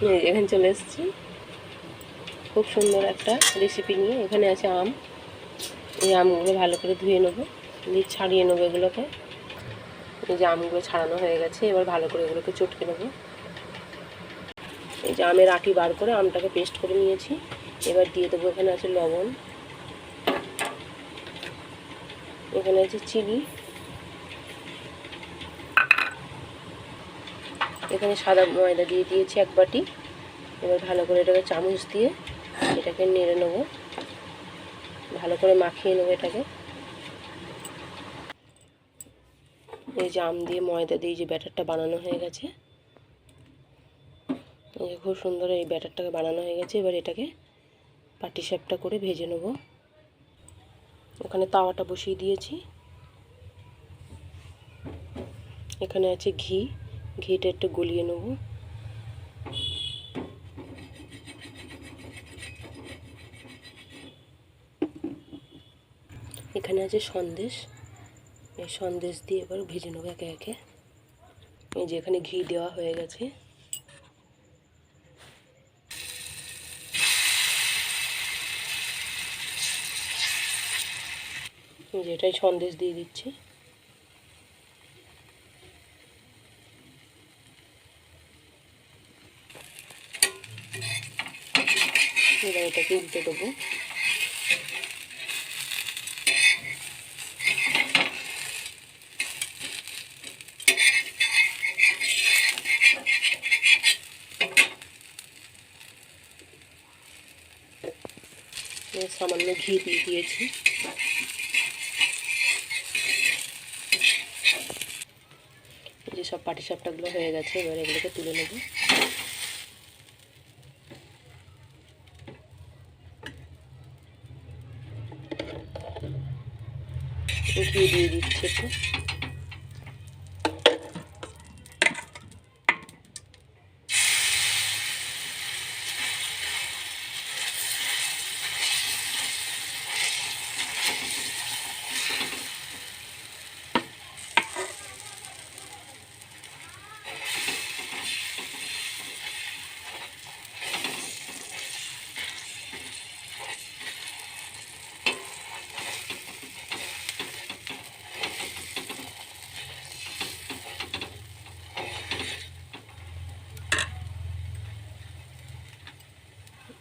এখানে চলে এসেছি খুব সুন্দর একটা রেসিপি নিয়ে। এখানে আছে আম। এই আমগুলো ভালো করে ধুয়ে নেবো, দিয়ে ছাড়িয়ে নেবো এগুলোকে। এই যে আমগুলো ছাড়ানো হয়ে গেছে, এবার ভালো করে এগুলোকে চটকে নেবো। এই যে আমের আটি বার করে আমটাকে পেস্ট করে নিয়েছি। এবার দিয়ে দেবো, এখানে আছে লবণ, এখানে আছে চিনি, এখানে সাদা ময়দা দিয়ে দিয়েছি 1 বাটি। এবার ভালো করে এটাকে চামচ দিয়ে এটাকে নেড়ে নেবো, ভালো করে মাখিয়ে নেবো এটাকে। এই যে আম দিয়ে ময়দা দিয়ে যে ব্যাটারটা বানানো হয়ে গেছে, খুব সুন্দর এই ব্যাটারটাকে বানানো হয়ে গেছে। এবার এটাকে পাটিসাপটা করে ভেজে নেব। ওখানে তাওয়াটা বসিয়ে দিয়েছি, এখানে আছে ঘি, ঘিটা একটু গলিয়ে নেব। এখানে আছে সন্দেশ, এই সন্দেশ দিয়ে এবার ভেজে নেব একে একে। এই যে এখানে ঘি দেওয়া হয়ে গেছে, এই যে এটাই সন্দেশ দিয়ে দিচ্ছি। এবার এটাকে উল্টে দেবো। সামান্য ঘি দিয়ে দিয়েছি। যে সব পাটিসাপটাগুলো হয়ে গেছে, এবার এগুলোকে তুলে নেব। ঘি দিয়ে দিচ্ছি একটু।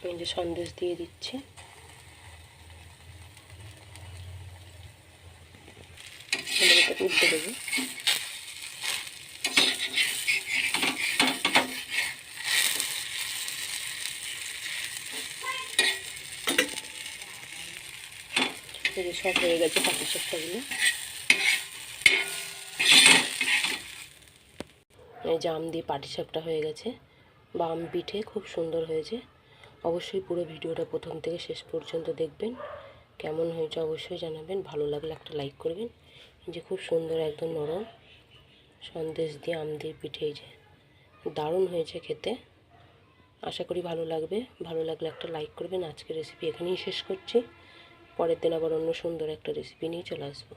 এই যে সন্দেশ দিয়ে দিচ্ছি। এটাকে উল্টে দেবো। এই যে সব হয়ে গেছে পাটিসাপটাগুলো। এই যে আম দিয়ে পাটিসাপটা হয়ে গেছে, বা আম পিঠে খুব সুন্দর হয়েছে। অবশ্যই পুরো ভিডিওটা প্রথম থেকে শেষ পর্যন্ত দেখবেন। কেমন হয়েছে অবশ্যই জানাবেন, ভালো লাগলে একটা লাইক করবেন। এই যে খুব সুন্দর একদম নরম সন্দেশ দিয়ে আম দিয়ে পিঠে, এই যে দারুণ হয়েছে খেতে। আশা করি ভালো লাগবে, ভালো লাগলে একটা লাইক করবেন। আজকের রেসিপি এখানেই শেষ করছি, পরের দিন আবার অন্য সুন্দর একটা রেসিপি নিয়ে চলে আসবো।